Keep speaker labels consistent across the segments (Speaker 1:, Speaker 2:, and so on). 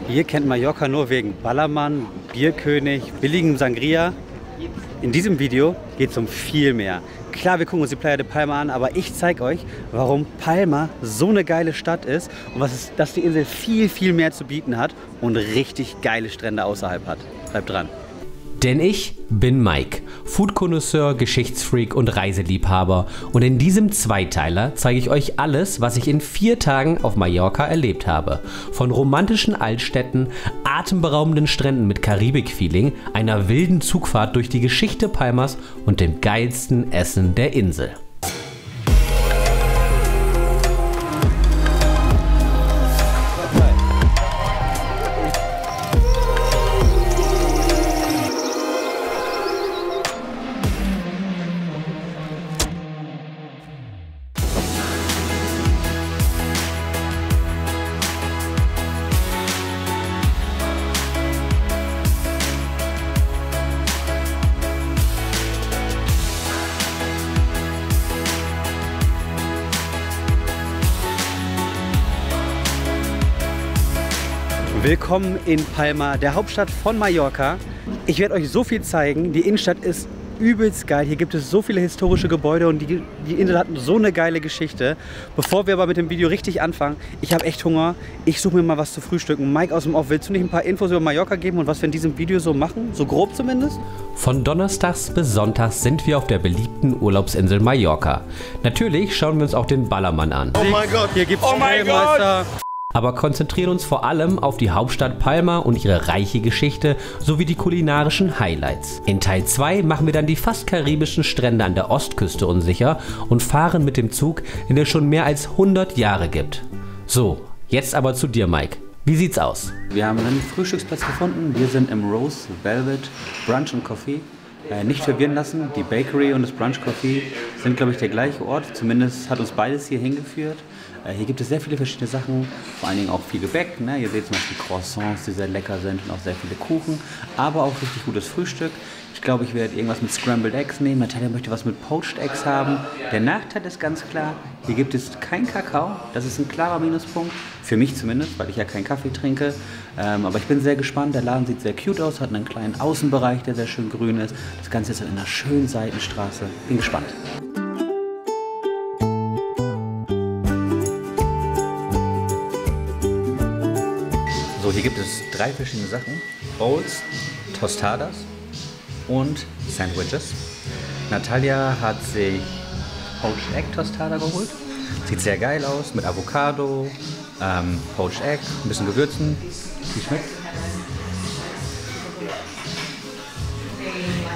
Speaker 1: Ihr kennt Mallorca nur wegen Ballermann, Bierkönig, billigem Sangria. In diesem Video geht es um viel mehr. Klar, wir gucken uns die Playa de Palma an, aber ich zeige euch, warum Palma so eine geile Stadt ist und dass die Insel viel, viel mehr zu bieten hat und richtig geile Strände außerhalb hat. Bleibt dran.
Speaker 2: Denn ich bin Mike, Food-Connoisseur, Geschichtsfreak und Reiseliebhaber. Und in diesem Zweiteiler zeige ich euch alles, was ich in 4 Tagen auf Mallorca erlebt habe. Von romantischen Altstädten, atemberaubenden Stränden mit Karibik-Feeling, einer wilden Zugfahrt durch die Geschichte Palmas und dem geilsten Essen der Insel.
Speaker 1: Willkommen in Palma, der Hauptstadt von Mallorca. Ich werde euch so viel zeigen. Die Innenstadt ist übelst geil. Hier gibt es so viele historische Gebäude und die Insel hat so eine geile Geschichte. Bevor wir aber mit dem Video richtig anfangen, ich habe echt Hunger. Ich suche mir mal was zu frühstücken. Mike aus dem Off, willst du nicht ein paar Infos über Mallorca geben und was wir in diesem Video so machen? So grob zumindest?
Speaker 2: Von Donnerstags bis Sonntags sind wir auf der beliebten Urlaubsinsel Mallorca. Natürlich schauen wir uns auch den Ballermann an.
Speaker 1: Oh mein Gott, hier gibt's Grillmeister.
Speaker 2: Aber konzentrieren uns vor allem auf die Hauptstadt Palma und ihre reiche Geschichte sowie die kulinarischen Highlights. In Teil 2 machen wir dann die fast karibischen Strände an der Ostküste unsicher und fahren mit dem Zug, den es schon mehr als 100 Jahre gibt. So, jetzt aber zu dir, Mike. Wie sieht's aus?
Speaker 1: Wir haben einen Frühstücksplatz gefunden. Wir sind im Rose Velvet Brunch and Coffee. Nicht verwirren lassen, die Bakery und das Brunch Coffee sind, glaube ich, der gleiche Ort. Zumindest hat uns beides hier hingeführt. Hier gibt es sehr viele verschiedene Sachen, vor allen Dingen auch viel Gebäck. Ne? Ihr seht zum Beispiel Croissants, die sehr lecker sind und auch sehr viele Kuchen, aber auch richtig gutes Frühstück. Ich glaube, ich werde irgendwas mit Scrambled Eggs nehmen. Natalia möchte was mit Poached Eggs haben. Der Nachteil ist ganz klar, hier gibt es kein Kakao. Das ist ein klarer Minuspunkt, für mich zumindest, weil ich ja keinen Kaffee trinke. Aber ich bin sehr gespannt. Der Laden sieht sehr cute aus, hat einen kleinen Außenbereich, der sehr schön grün ist. Das Ganze ist in einer schönen Seitenstraße. Bin gespannt. So, hier gibt es 3 verschiedene Sachen. Bowls, Tostadas und Sandwiches. Natalia hat sich Poached Egg Tostada geholt. Sieht sehr geil aus mit Avocado, Poached Egg, ein bisschen Gewürzen. Wie schmeckt?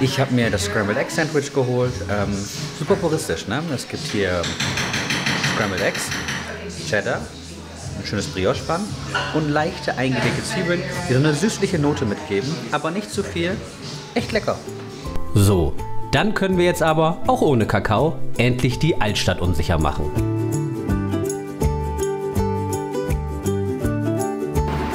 Speaker 1: Ich habe mir das Scrambled Egg Sandwich geholt. Super puristisch, ne? Es gibt hier Scrambled Eggs, Cheddar, ein schönes Brioche-Bun und leichte eingelegte Zwiebeln, die so eine süßliche Note mitgeben, aber nicht zu viel. Echt lecker.
Speaker 2: So, dann können wir jetzt aber, auch ohne Kakao, endlich die Altstadt unsicher machen.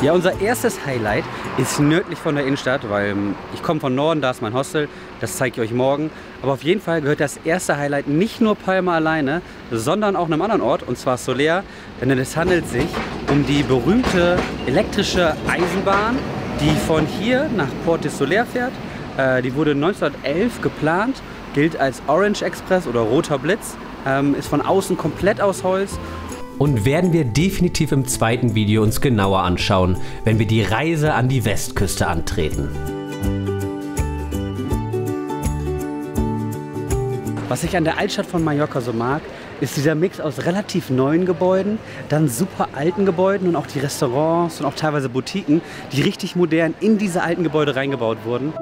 Speaker 1: Ja, unser erstes Highlight ist nördlich von der Innenstadt, weil ich komme von Norden, da ist mein Hostel, das zeige ich euch morgen. Aber auf jeden Fall gehört das erste Highlight nicht nur Palma alleine, sondern auch einem anderen Ort, und zwar Sóller, denn es handelt sich um die berühmte elektrische Eisenbahn, die von hier nach Port de Sóller fährt. Die wurde 1911 geplant, gilt als Orange Express oder Roter Blitz, ist von außen komplett aus Holz.
Speaker 2: Und werden wir definitiv im zweiten Video uns genauer anschauen, wenn wir die Reise an die Westküste antreten.
Speaker 1: Was ich an der Altstadt von Mallorca so mag, ist dieser Mix aus relativ neuen Gebäuden, dann super alten Gebäuden und auch die Restaurants und auch teilweise Boutiquen, die richtig modern in diese alten Gebäude reingebaut wurden.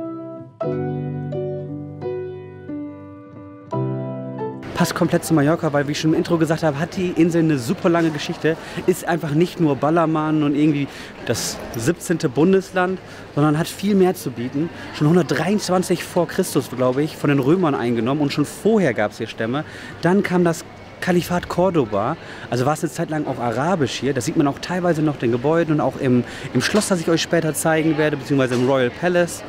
Speaker 1: Passt komplett zu Mallorca, weil, wie ich schon im Intro gesagt habe, hat die Insel eine super lange Geschichte. Ist einfach nicht nur Ballermann und irgendwie das 17. Bundesland, sondern hat viel mehr zu bieten. Schon 123 vor Christus, glaube ich, von den Römern eingenommen und schon vorher gab es hier Stämme. Dann kam das Kalifat Cordoba, also war es eine Zeit lang auch arabisch hier. Das sieht man auch teilweise noch in den Gebäuden und auch im Schloss, das ich euch später zeigen werde, beziehungsweise im Royal Palace.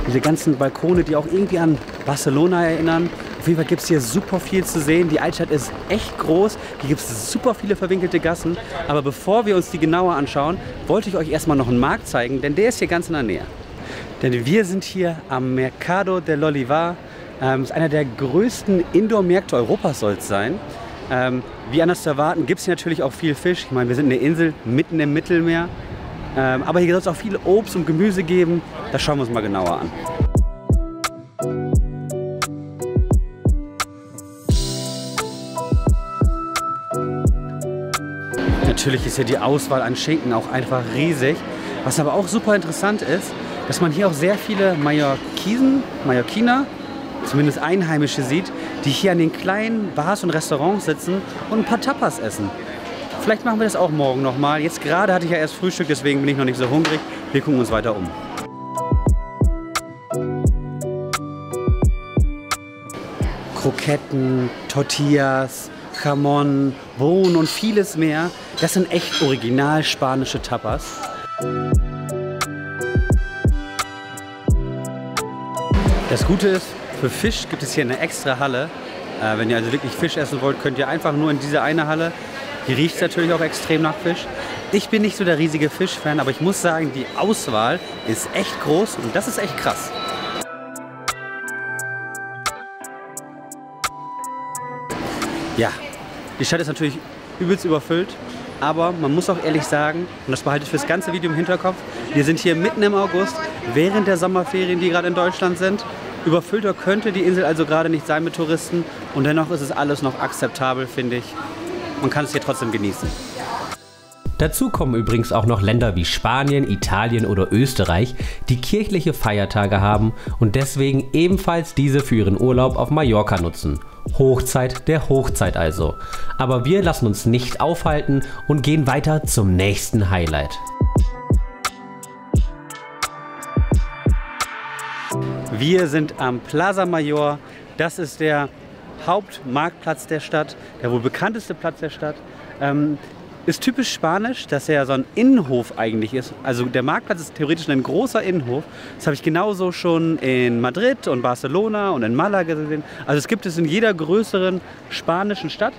Speaker 1: Diese ganzen Balkone, die auch irgendwie an Barcelona erinnern. Auf jeden Fall gibt es hier super viel zu sehen. Die Altstadt ist echt groß. Hier gibt es super viele verwinkelte Gassen. Aber bevor wir uns die genauer anschauen, wollte ich euch erstmal noch einen Markt zeigen, denn der ist hier ganz in der Nähe. Denn wir sind hier am Mercado del Olivar. Das ist einer der größten Indoor-Märkte Europas, soll es sein. Wie anders zu erwarten, gibt es hier natürlich auch viel Fisch. Ich meine, wir sind eine Insel mitten im Mittelmeer. Aber hier soll es auch viel Obst und Gemüse geben. Das schauen wir uns mal genauer an. Natürlich ist hier die Auswahl an Schinken auch einfach riesig. Was aber auch super interessant ist, dass man hier auch sehr viele Mallorquiner, zumindest Einheimische sieht, die hier an den kleinen Bars und Restaurants sitzen und ein paar Tapas essen. Vielleicht machen wir das auch morgen nochmal. Jetzt gerade hatte ich ja erst Frühstück, deswegen bin ich noch nicht so hungrig. Wir gucken uns weiter um. Kroketten, Tortillas, Jamón, Bohnen und vieles mehr. Das sind echt original spanische Tapas. Das Gute ist, für Fisch gibt es hier eine extra Halle. Wenn ihr also wirklich Fisch essen wollt, könnt ihr einfach nur in diese eine Halle. Hier riecht es natürlich auch extrem nach Fisch. Ich bin nicht so der riesige Fischfan, aber ich muss sagen, die Auswahl ist echt groß und das ist echt krass. Ja, die Stadt ist natürlich übelst überfüllt, aber man muss auch ehrlich sagen, und das behalte ich für das ganze Video im Hinterkopf, wir sind hier mitten im August, während der Sommerferien, die gerade in Deutschland sind. Überfüllter könnte die Insel also gerade nicht sein mit Touristen und dennoch ist es alles noch akzeptabel, finde ich. Man kann es hier trotzdem genießen.
Speaker 2: Dazu kommen übrigens auch noch Länder wie Spanien, Italien oder Österreich, die kirchliche Feiertage haben und deswegen ebenfalls diese für ihren Urlaub auf Mallorca nutzen. Hochzeit der Hochzeit also. Aber wir lassen uns nicht aufhalten und gehen weiter zum nächsten Highlight.
Speaker 1: Wir sind am Plaza Mayor. Das ist der Hauptmarktplatz der Stadt, der wohl bekannteste Platz der Stadt. Ist typisch spanisch, dass er so ein Innenhof eigentlich ist. Also der Marktplatz ist theoretisch ein großer Innenhof. Das habe ich genauso schon in Madrid und Barcelona und in Malaga gesehen. Also es gibt es in jeder größeren spanischen Stadt.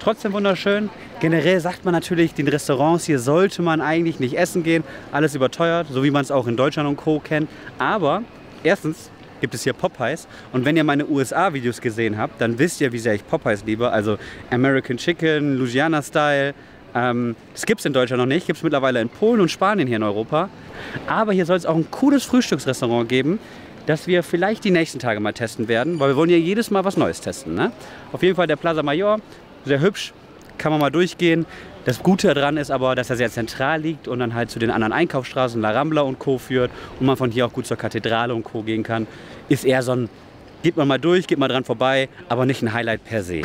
Speaker 1: Trotzdem wunderschön. Generell sagt man natürlich, den Restaurants hier sollte man eigentlich nicht essen gehen. Alles überteuert, so wie man es auch in Deutschland und Co. kennt. Aber erstens gibt es hier Popeyes. Und wenn ihr meine USA-Videos gesehen habt, dann wisst ihr, wie sehr ich Popeyes liebe. Also American Chicken, Louisiana Style. Das gibt es in Deutschland noch nicht. Gibt es mittlerweile in Polen und Spanien hier in Europa. Aber hier soll es auch ein cooles Frühstücksrestaurant geben, das wir vielleicht die nächsten Tage mal testen werden. Weil wir wollen ja jedes Mal was Neues testen. Ne? Auf jeden Fall der Plaza Mayor. Sehr hübsch. Kann man mal durchgehen. Das Gute daran ist aber, dass er sehr zentral liegt und dann halt zu den anderen Einkaufsstraßen, La Rambla und Co. führt und man von hier auch gut zur Kathedrale und Co. gehen kann. Ist eher so ein, geht man mal durch, geht mal dran vorbei, aber nicht ein Highlight per se.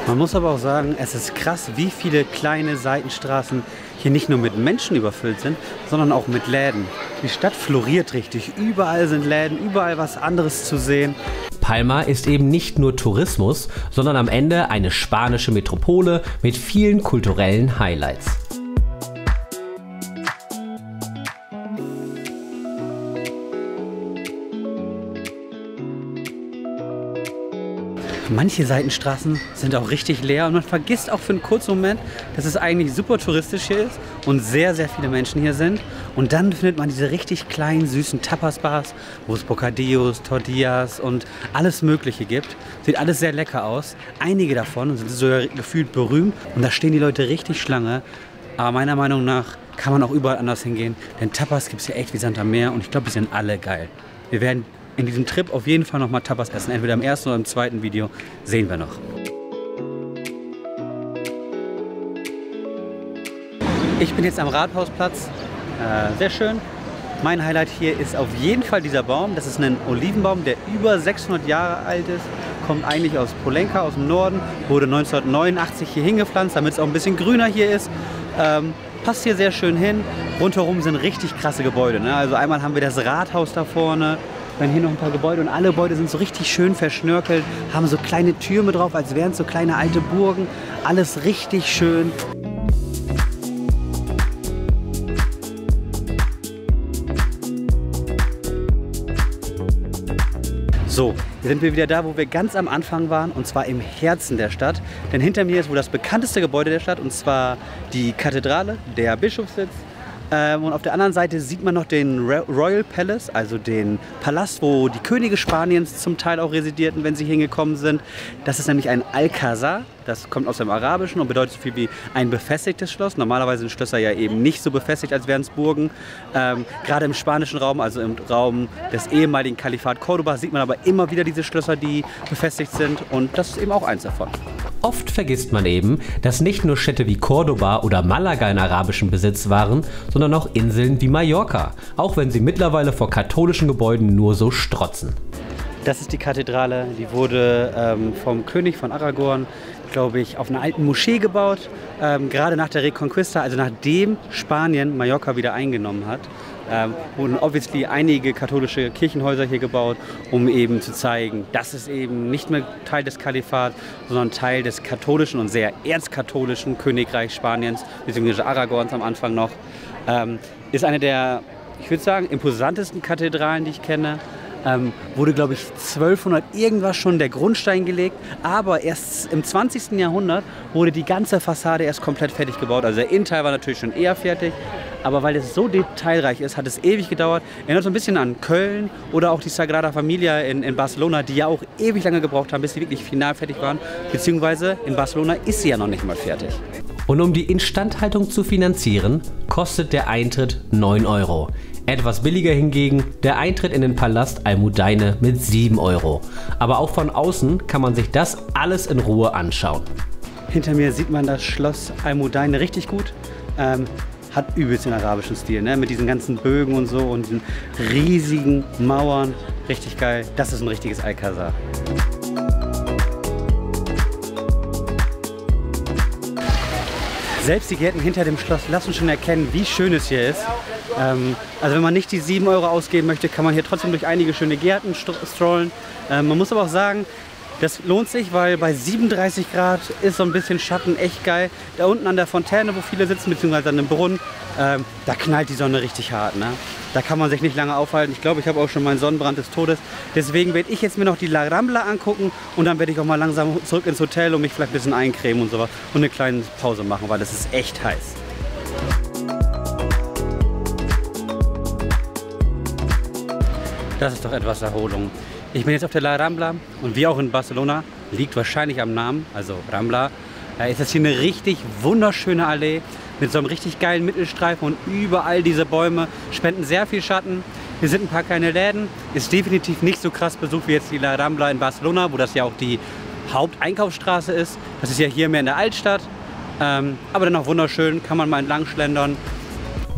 Speaker 1: Man muss aber auch sagen, es ist krass, wie viele kleine Seitenstraßen hier nicht nur mit Menschen überfüllt sind, sondern auch mit Läden. Die Stadt floriert richtig. Überall sind Läden, überall was anderes zu sehen.
Speaker 2: Palma ist eben nicht nur Tourismus, sondern am Ende eine spanische Metropole mit vielen kulturellen Highlights.
Speaker 1: Manche Seitenstraßen sind auch richtig leer und man vergisst auch für einen kurzen Moment, dass es eigentlich super touristisch hier ist und sehr, sehr viele Menschen hier sind. Und dann findet man diese richtig kleinen, süßen Tapas-Bars, wo es Bocadillos, Tortillas und alles Mögliche gibt. Sieht alles sehr lecker aus. Einige davon sind sogar gefühlt berühmt und da stehen die Leute richtig Schlange. Aber meiner Meinung nach kann man auch überall anders hingehen, denn Tapas gibt es hier echt wie Sand am Meer und ich glaube, die sind alle geil. Wir werden in diesem Trip auf jeden Fall nochmal Tapas essen. Entweder im ersten oder im zweiten Video. Sehen wir noch. Ich bin jetzt am Rathausplatz. Sehr schön. Mein Highlight hier ist auf jeden Fall dieser Baum. Das ist ein Olivenbaum, der über 600 Jahre alt ist. Kommt eigentlich aus Polenka, aus dem Norden. Wurde 1989 hier hingepflanzt, damit es auch ein bisschen grüner hier ist. Passt hier sehr schön hin. Rundherum sind richtig krasse Gebäude. Ne? Also einmal haben wir das Rathaus da vorne. Dann hier noch ein paar Gebäude und alle Gebäude sind so richtig schön verschnörkelt, haben so kleine Türme drauf, als wären es so kleine alte Burgen. Alles richtig schön. So, hier sind wir wieder da, wo wir ganz am Anfang waren, und zwar im Herzen der Stadt. Denn hinter mir ist wohl das bekannteste Gebäude der Stadt, und zwar die Kathedrale, der Bischofssitz. Und auf der anderen Seite sieht man noch den Royal Palace, also den Palast, wo die Könige Spaniens zum Teil auch residierten, wenn sie hingekommen sind. Das ist nämlich ein Alcázar. Das kommt aus dem Arabischen und bedeutet so viel wie ein befestigtes Schloss. Normalerweise sind Schlösser ja eben nicht so befestigt, als wären es Burgen. Gerade im spanischen Raum, also im Raum des ehemaligen Kalifat Cordoba, sieht man aber immer wieder diese Schlösser, die befestigt sind. Und das ist eben auch eins davon.
Speaker 2: Oft vergisst man eben, dass nicht nur Städte wie Cordoba oder Malaga in arabischem Besitz waren, sondern auch Inseln wie Mallorca, auch wenn sie mittlerweile vor katholischen Gebäuden nur so strotzen.
Speaker 1: Das ist die Kathedrale, die wurde vom König von Aragon, glaube ich, auf einer alten Moschee gebaut, gerade nach der Reconquista, also nachdem Spanien Mallorca wieder eingenommen hat. Wurden obviously einige katholische Kirchenhäuser hier gebaut, um eben zu zeigen, dass es eben nicht mehr Teil des Kalifats, sondern Teil des katholischen und sehr erzkatholischen Königreichs Spaniens, beziehungsweise Aragons am Anfang noch. Ist eine der, ich würde sagen, imposantesten Kathedralen, die ich kenne. Wurde, glaube ich, 1200 irgendwas schon der Grundstein gelegt, aber erst im 20. Jahrhundert wurde die ganze Fassade erst komplett fertig gebaut. Also der Innenteil war natürlich schon eher fertig, aber weil es so detailreich ist, hat es ewig gedauert. Erinnert so ein bisschen an Köln oder auch die Sagrada Familia in Barcelona, die ja auch ewig lange gebraucht haben, bis sie wirklich final fertig waren. Beziehungsweise in Barcelona ist sie ja noch nicht mal fertig.
Speaker 2: Und um die Instandhaltung zu finanzieren, kostet der Eintritt 9 Euro. Etwas billiger hingegen der Eintritt in den Palast Almudaina mit 7 Euro. Aber auch von außen kann man sich das alles in Ruhe anschauen.
Speaker 1: Hinter mir sieht man das Schloss Almudaina richtig gut. Hat übelst den arabischen Stil, ne? Mit diesen ganzen Bögen und so und diesen riesigen Mauern. Richtig geil. Das ist ein richtiges Alcázar. Selbst die Gärten hinter dem Schloss lassen schon erkennen, wie schön es hier ist. Also wenn man nicht die 7 Euro ausgeben möchte, kann man hier trotzdem durch einige schöne Gärten strollen. Man muss aber auch sagen, das lohnt sich, weil bei 37 Grad ist so ein bisschen Schatten echt geil. Da unten an der Fontäne, wo viele sitzen, beziehungsweise an dem Brunnen, da knallt die Sonne richtig hart, ne? Da kann man sich nicht lange aufhalten. Ich glaube, ich habe auch schon meinen Sonnenbrand des Todes. Deswegen werde ich jetzt mir noch die La Rambla angucken und dann werde ich auch mal langsam zurück ins Hotel und mich vielleicht ein bisschen eincremen und sowas und eine kleine Pause machen, weil es ist echt heiß. Das ist doch etwas Erholung. Ich bin jetzt auf der La Rambla und wie auch in Barcelona, liegt wahrscheinlich am Namen, also Rambla, ist das hier eine richtig wunderschöne Allee mit so einem richtig geilen Mittelstreifen und überall diese Bäume spenden sehr viel Schatten. Hier sind ein paar kleine Läden, ist definitiv nicht so krass besucht wie jetzt die La Rambla in Barcelona, wo das ja auch die Haupteinkaufsstraße ist. Das ist ja hier mehr in der Altstadt, aber dennoch wunderschön, kann man mal entlang schlendern.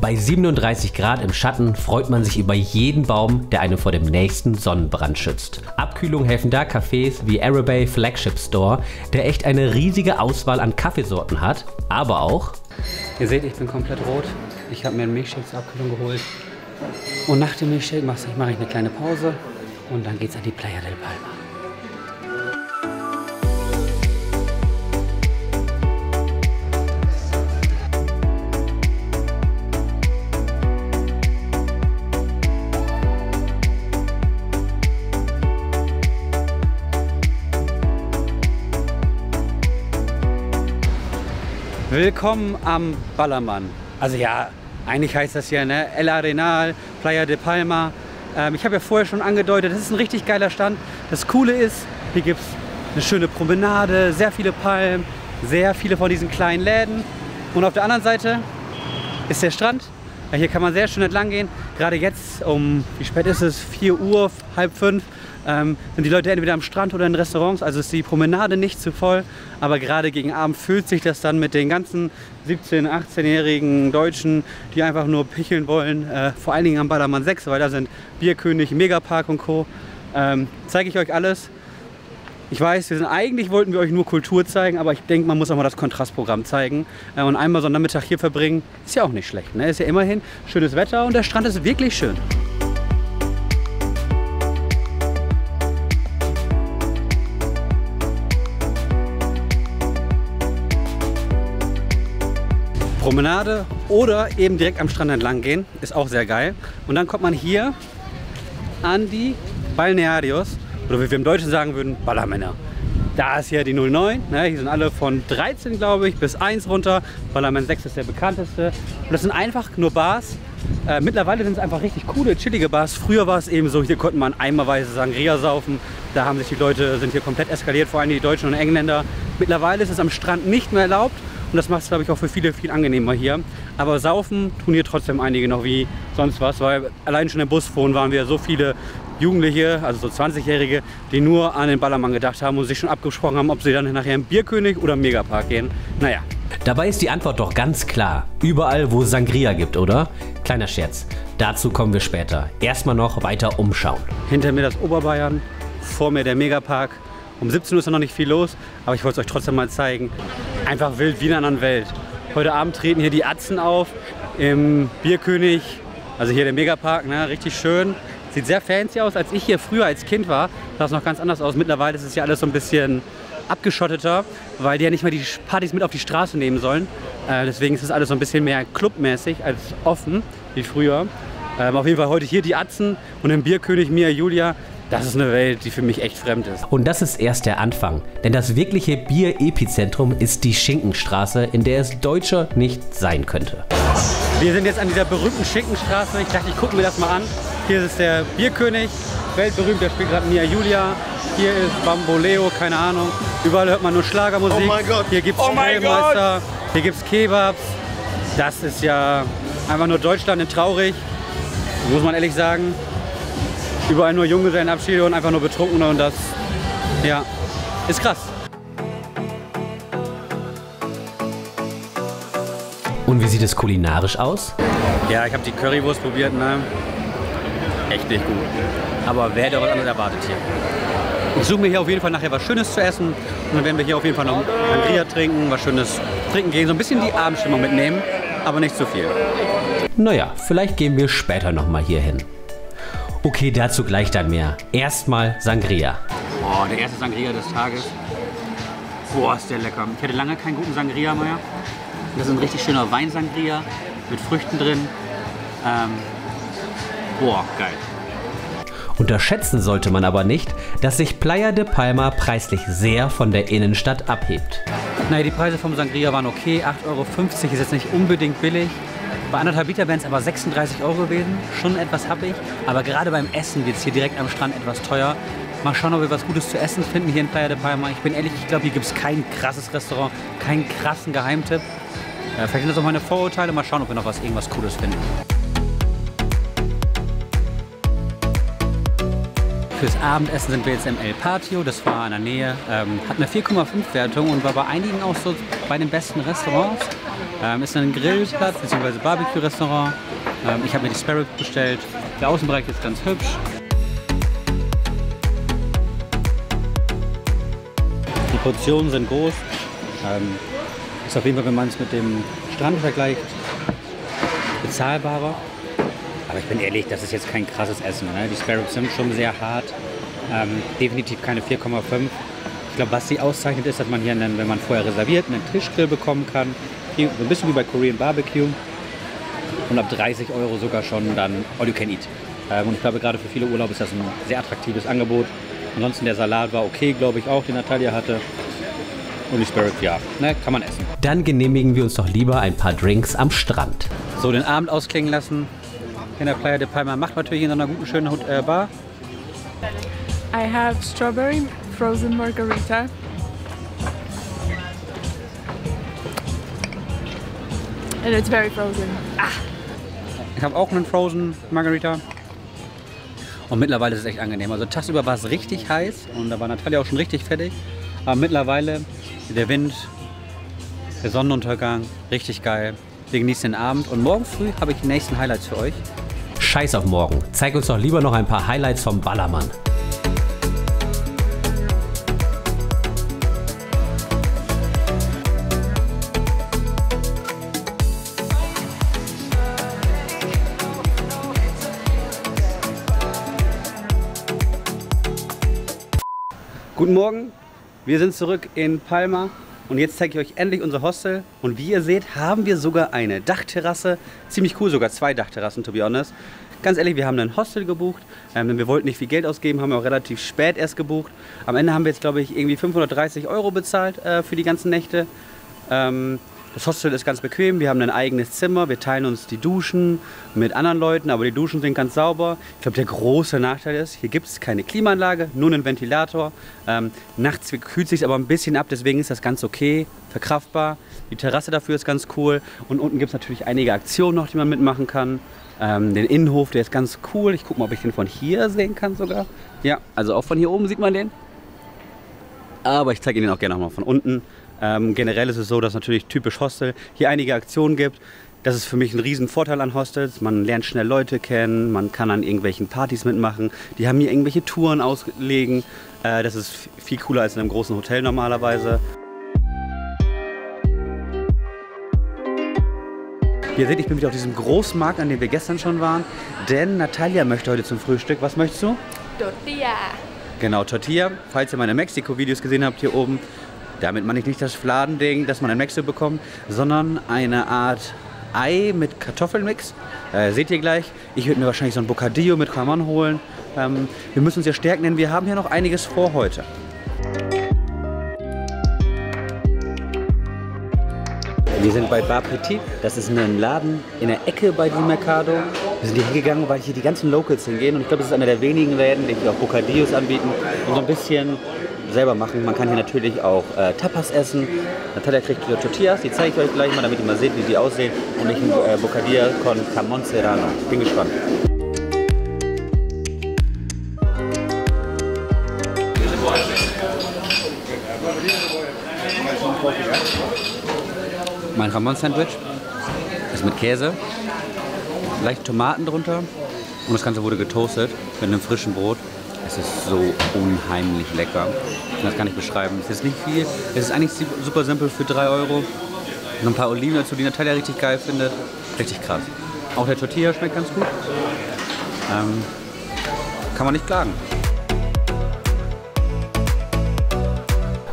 Speaker 2: Bei 37 Grad im Schatten freut man sich über jeden Baum, der einen vor dem nächsten Sonnenbrand schützt. Abkühlung helfen da Cafés wie Arabay Flagship Store, der echt eine riesige Auswahl an Kaffeesorten hat, aber auch...
Speaker 1: Ihr seht, ich bin komplett rot. Ich habe mir einen Milchshake zur Abkühlung geholt. Und nach dem Milchshake mache ich eine kleine Pause und dann geht's an die Playa del Palma. Willkommen am Ballermann. Also ja, eigentlich heißt das ja, ne? El Arenal, Playa de Palma. Ich habe ja vorher schon angedeutet, das ist ein richtig geiler Stand. Das Coole ist, hier gibt es eine schöne Promenade, sehr viele Palmen, sehr viele von diesen kleinen Läden. Und auf der anderen Seite ist der Strand. Hier kann man sehr schön entlang gehen. Gerade jetzt wie spät ist es? 4 Uhr, halb 5. Sind die Leute entweder am Strand oder in Restaurants, also ist die Promenade nicht zu voll, aber gerade gegen Abend füllt sich das dann mit den ganzen 17-, 18-jährigen Deutschen, die einfach nur picheln wollen, vor allen Dingen am Ballermann 6, weil da sind Bierkönig, Megapark und Co. Zeige ich euch alles. Ich weiß, eigentlich wollten wir euch nur Kultur zeigen, aber ich denke, man muss auch mal das Kontrastprogramm zeigen. Und einmal so einen Nachmittag hier verbringen, ist ja auch nicht schlecht, ne? Ist ja immerhin schönes Wetter und der Strand ist wirklich schön. Promenade oder eben direkt am Strand entlang gehen, ist auch sehr geil. Und dann kommt man hier an die Balnearios oder wie wir im Deutschen sagen würden, Ballermänner. Da ist hier die 09, ne? Hier sind alle von 13, glaube ich, bis 1 runter. Ballermann 6 ist der bekannteste. Und das sind einfach nur Bars. Mittlerweile sind es einfach richtig coole, chillige Bars. Früher war es eben so, hier konnte man eimerweise Sangria saufen. Da haben sich die Leute, sind hier komplett eskaliert, vor allem die Deutschen und Engländer. Mittlerweile ist es am Strand nicht mehr erlaubt. Und das macht es, glaube ich, auch für viele viel angenehmer hier. Aber saufen tun hier trotzdem einige noch wie sonst was, weil allein schon im Bus vorhin waren wir so viele Jugendliche, also so 20-Jährige, die nur an den Ballermann gedacht haben und sich schon abgesprochen haben, ob sie dann nachher im Bierkönig oder im Megapark gehen. Naja.
Speaker 2: Dabei ist die Antwort doch ganz klar. Überall, wo es Sangria gibt, oder? Kleiner Scherz. Dazu kommen wir später. Erstmal noch weiter umschauen.
Speaker 1: Hinter mir das Oberbayern, vor mir der Megapark. Um 17 Uhr ist noch nicht viel los, aber ich wollte es euch trotzdem mal zeigen. Einfach wild wie in einer anderen Welt. Heute Abend treten hier die Atzen auf im Bierkönig, also hier der Megapark, ne? Richtig schön. Sieht sehr fancy aus. Als ich hier früher als Kind war, sah es noch ganz anders aus. Mittlerweile ist es ja alles so ein bisschen abgeschotteter, weil die ja nicht mehr die Partys mit auf die Straße nehmen sollen. Deswegen ist es alles so ein bisschen mehr clubmäßig als offen, wie früher. Auf jeden Fall heute hier die Atzen und im Bierkönig Mia Julia. Das ist eine Welt, die für mich echt fremd ist.
Speaker 2: Und das ist erst der Anfang. Denn das wirkliche Bier-Epizentrum ist die Schinkenstraße, in der es deutscher nicht sein könnte.
Speaker 1: Wir sind jetzt an dieser berühmten Schinkenstraße. Ich dachte, ich gucke mir das mal an. Hier ist der Bierkönig, weltberühmt, der spielt gerade Mia Julia. Hier ist Bamboleo, keine Ahnung. Überall hört man nur Schlagermusik.
Speaker 3: Oh mein Gott.
Speaker 1: Hier gibt es Grillmeister, hier gibt es Kebabs. Das ist ja einfach nur Deutschland in traurig, muss man ehrlich sagen. Überall nur Junggesellenabschiede und einfach nur Betrunkene und das, ja, ist krass.
Speaker 2: Und wie sieht es kulinarisch aus?
Speaker 1: Ja, ich habe die Currywurst probiert, ne? Echt nicht gut. Aber wer hätte was anderes erwartet hier? Ich suche mir hier auf jeden Fall nachher was Schönes zu essen. Und dann werden wir hier auf jeden Fall noch Sangria trinken, was Schönes trinken gehen. So ein bisschen die Abendstimmung mitnehmen, aber nicht zu viel.
Speaker 2: Naja, vielleicht gehen wir später nochmal hier hin. Okay, dazu gleich dann mehr. Erstmal Sangria.
Speaker 1: Boah, der erste Sangria des Tages. Boah, ist der lecker. Ich hatte lange keinen guten Sangria mehr. Das ist ein richtig schöner Weinsangria mit Früchten drin. Boah, geil.
Speaker 2: Unterschätzen sollte man aber nicht, dass sich Playa de Palma preislich sehr von der Innenstadt abhebt.
Speaker 1: Naja, die Preise vom Sangria waren okay. 8,50 € ist jetzt nicht unbedingt billig. Bei 1,5 Liter wären es aber 36 € gewesen. Schon etwas happig. Aber gerade beim Essen wird es hier direkt am Strand etwas teuer. Mal schauen, ob wir was Gutes zu essen finden hier in Playa de Palma. Ich bin ehrlich, ich glaube, hier gibt es kein krasses Restaurant, keinen krassen Geheimtipp. Vielleicht sind das auch meine Vorurteile. Mal schauen, ob wir noch irgendwas Cooles finden. Fürs Abendessen sind wir jetzt im El Patio, das war in der Nähe, hat eine 4,5 Wertung und war bei einigen auch so bei den besten Restaurants. Ist ein Grillplatz bzw. Barbecue-Restaurant. Ich habe mir die Spare Rib bestellt. Der Außenbereich ist ganz hübsch. Die Portionen sind groß. Ist auf jeden Fall, wenn man es mit dem Strand vergleicht, bezahlbarer. Aber ich bin ehrlich, das ist jetzt kein krasses Essen. Ne? Die Spare Ribs sind schon sehr hart. Definitiv keine 4,5. Ich glaube, was sie auszeichnet, ist, dass man hier, wenn man vorher reserviert, einen Tischgrill bekommen kann. Hier, so ein bisschen wie bei Korean Barbecue. Und ab 30 € sogar schon dann All You Can Eat. Und ich glaube, gerade für viele Urlaube ist das ein sehr attraktives Angebot. Ansonsten der Salat war okay, glaube ich auch, den Natalia hatte. Und die Spare Ribs, ja, ne, kann man essen.
Speaker 2: Dann genehmigen wir uns doch lieber ein paar Drinks am Strand.
Speaker 1: So, den Abend ausklingen lassen. In der Playa de Palma macht natürlich in einer guten, schönen Bar.
Speaker 4: I have strawberry frozen margarita. And it's very frozen.
Speaker 1: Ich habe auch einen Frozen Margarita. Und mittlerweile ist es echt angenehm. Also tagsüber war es richtig heiß und da war Natalia auch schon richtig fertig. Aber mittlerweile der Wind, der Sonnenuntergang, richtig geil. Wir genießen den Abend und morgen früh habe ich die nächsten Highlights für euch.
Speaker 2: Scheiß auf morgen. Zeig uns doch lieber noch ein paar Highlights vom Ballermann.
Speaker 1: Guten Morgen, wir sind zurück in Palma und jetzt zeige ich euch endlich unser Hostel. Und wie ihr seht, haben wir sogar eine Dachterrasse. Ziemlich cool sogar, 2 Dachterrassen, to be honest. Ganz ehrlich, wir haben ein Hostel gebucht, denn wir wollten nicht viel Geld ausgeben, haben wir auch relativ spät erst gebucht. Am Ende haben wir jetzt, glaube ich, irgendwie 530 € bezahlt für die ganzen Nächte. Das Hostel ist ganz bequem, wir haben ein eigenes Zimmer, wir teilen uns die Duschen mit anderen Leuten, aber die Duschen sind ganz sauber. Ich glaube, der große Nachteil ist, hier gibt es keine Klimaanlage, nur einen Ventilator. Nachts kühlt es sich aber ein bisschen ab, deswegen ist das ganz okay, verkraftbar. Die Terrasse dafür ist ganz cool und unten gibt es natürlich einige Aktionen noch, die man mitmachen kann. Den Innenhof, der ist ganz cool. Ich gucke mal, ob ich den von hier sehen kann sogar. Ja, also auch von hier oben sieht man den. Aber ich zeige Ihnen auch gerne noch mal von unten. Generell ist es so, dass natürlich typisch Hostel hier einige Aktionen gibt. Das ist für mich ein riesen Vorteil an Hostels. Man lernt schnell Leute kennen, man kann an irgendwelchen Partys mitmachen. Die haben hier irgendwelche Touren auslegen. Das ist viel cooler als in einem großen Hotel normalerweise. Ihr seht, ich bin wieder auf diesem Großmarkt, an dem wir gestern schon waren. Denn Natalia möchte heute zum Frühstück. Was möchtest du?
Speaker 4: Tortilla.
Speaker 1: Genau, Tortilla. Falls ihr meine Mexiko-Videos gesehen habt hier oben. Damit meine ich nicht das Fladending, das man in Mexiko bekommt, sondern eine Art Ei mit Kartoffelmix. Seht ihr gleich. Ich würde mir wahrscheinlich so ein Bocadillo mit Jamón holen. Wir müssen uns ja stärken, denn wir haben hier noch einiges vor heute. Wir sind bei Bar Petit. Das ist ein Laden in der Ecke bei dem Mercado. Wir sind hier hingegangen, weil hier die ganzen Locals hingehen. Und ich glaube, das ist einer der wenigen Läden, die hier auch Bocadillos anbieten und so ein bisschen selber machen. Man kann hier natürlich auch Tapas essen. Natalia kriegt hier Tortillas, die zeige ich euch gleich mal, damit ihr mal seht, wie die aussehen. Und ich ein Bocadillo con Jamón Serrano. Bin gespannt. Mein Jamón-Sandwich ist mit Käse, leicht Tomaten drunter und das Ganze wurde getoastet mit einem frischen Brot. Es ist so unheimlich lecker. Ich kann das gar nicht beschreiben. Es ist nicht viel. Es ist eigentlich super simpel für 3 €. Noch ein paar Oliven dazu, die Natalia richtig geil findet. Richtig krass. Auch der Tortilla schmeckt ganz gut. Kann man nicht klagen.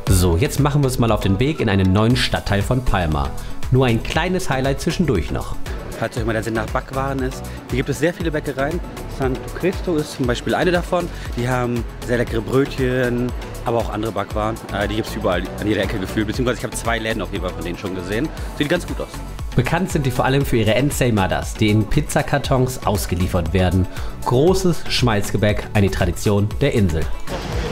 Speaker 2: So, jetzt machen wir uns mal auf den Weg in einen neuen Stadtteil von Palma. Nur ein kleines Highlight zwischendurch noch.
Speaker 1: Falls euch mal der Sinn nach Backwaren ist, hier gibt es sehr viele Bäckereien. Santo Cristo ist zum Beispiel eine davon. Die haben sehr leckere Brötchen, aber auch andere Backwaren. Die gibt es überall an jeder Ecke gefühlt. Beziehungsweise ich habe 2 Läden auf jeden Fall von denen schon gesehen. Sieht ganz gut aus.
Speaker 2: Bekannt sind die vor allem für ihre Ensaimadas, die in Pizzakartons ausgeliefert werden. Großes Schmalzgebäck, eine Tradition der Insel.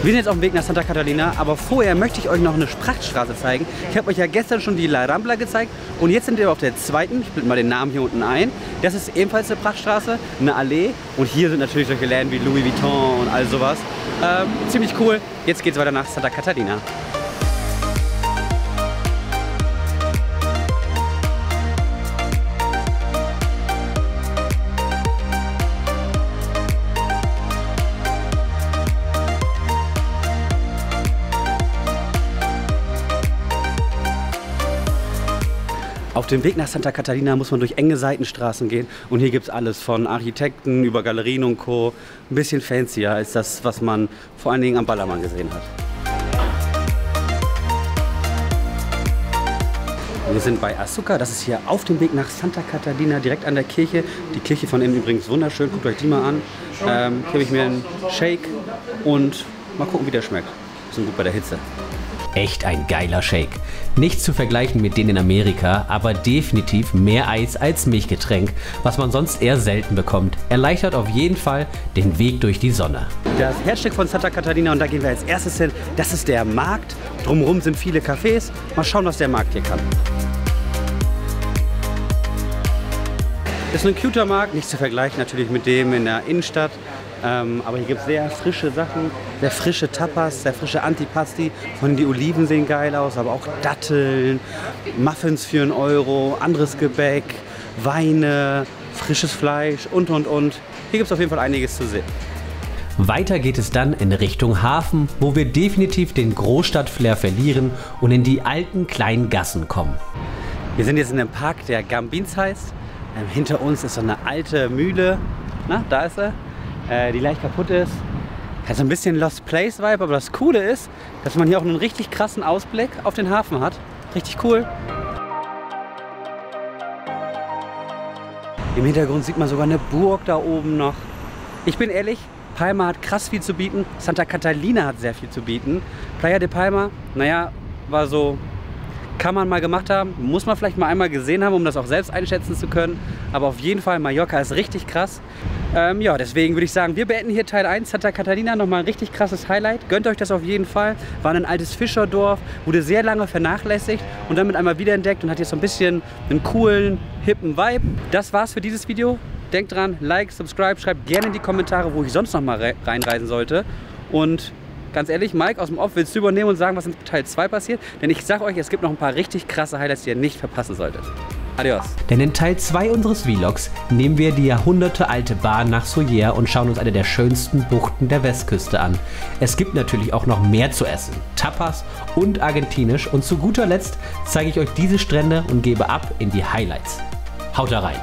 Speaker 1: Wir sind jetzt auf dem Weg nach Santa Catalina, aber vorher möchte ich euch noch eine Prachtstraße zeigen. Ich habe euch ja gestern schon die La Rambla gezeigt und jetzt sind wir auf der zweiten. Ich blende mal den Namen hier unten ein. Das ist ebenfalls eine Prachtstraße, eine Allee. Und hier sind natürlich solche Läden wie Louis Vuitton und all sowas. Ziemlich cool. Jetzt geht es weiter nach Santa Catalina. Auf dem Weg nach Santa Catalina muss man durch enge Seitenstraßen gehen und hier gibt es alles von Architekten über Galerien und Co. Ein bisschen fancier als das, was man vor allen Dingen am Ballermann gesehen hat. Wir sind bei Azúcar, das ist hier auf dem Weg nach Santa Catalina, direkt an der Kirche. Die Kirche von innen übrigens wunderschön, guckt euch die mal an. Hier habe ich mir einen Shake und mal gucken, wie der schmeckt. Wir sind gut bei der Hitze.
Speaker 2: Echt ein geiler Shake. Nicht zu vergleichen mit denen in Amerika, aber definitiv mehr Eis als Milchgetränk, was man sonst eher selten bekommt. Erleichtert auf jeden Fall den Weg durch die Sonne.
Speaker 1: Das Herzstück von Santa Catalina, und da gehen wir als erstes hin, das ist der Markt. Drumherum sind viele Cafés. Mal schauen, was der Markt hier kann. Das ist ein cuter Markt, nicht zu vergleichen natürlich mit dem in der Innenstadt. Aber hier gibt es sehr frische Sachen, sehr frische Tapas, sehr frische Antipasti. Von die Oliven sehen geil aus, aber auch Datteln, Muffins für 1 €, anderes Gebäck, Weine, frisches Fleisch und. Hier gibt es auf jeden Fall einiges zu sehen.
Speaker 2: Weiter geht es dann in Richtung Hafen, wo wir definitiv den Großstadt-Flair verlieren und in die alten kleinen Gassen kommen.
Speaker 1: Wir sind jetzt in einem Park, der Gambins heißt. Hinter uns ist so eine alte Mühle. Na, da ist er. Die leicht kaputt ist. Hat so ein bisschen Lost Place Vibe, aber das Coole ist, dass man hier auch einen richtig krassen Ausblick auf den Hafen hat. Richtig cool. Im Hintergrund sieht man sogar eine Burg da oben noch. Ich bin ehrlich, Palma hat krass viel zu bieten. Santa Catalina hat sehr viel zu bieten. Playa de Palma, naja, war so, kann man mal gemacht haben. Muss man vielleicht mal einmal gesehen haben, um das auch selbst einschätzen zu können. Aber auf jeden Fall, Mallorca ist richtig krass. Ja, deswegen würde ich sagen, wir beenden hier Teil 1. Santa Catalina, nochmal ein richtig krasses Highlight. Gönnt euch das auf jeden Fall. War ein altes Fischerdorf, wurde sehr lange vernachlässigt und dann mit einmal wiederentdeckt und hat jetzt so ein bisschen einen coolen, hippen Vibe. Das war's für dieses Video. Denkt dran, Like, Subscribe, schreibt gerne in die Kommentare, wo ich sonst noch mal reinreisen sollte. Und ganz ehrlich, Mike aus dem Off, willst du übernehmen und sagen, was in Teil 2 passiert? Denn ich sag euch, es gibt noch ein paar richtig krasse Highlights, die ihr nicht verpassen solltet. Adios.
Speaker 2: Denn in Teil 2 unseres Vlogs nehmen wir die jahrhundertealte Bahn nach Sóller und schauen uns eine der schönsten Buchten der Westküste an. Es gibt natürlich auch noch mehr zu essen, Tapas und argentinisch und zu guter Letzt zeige ich euch diese Strände und gebe ab in die Highlights. Haut da rein!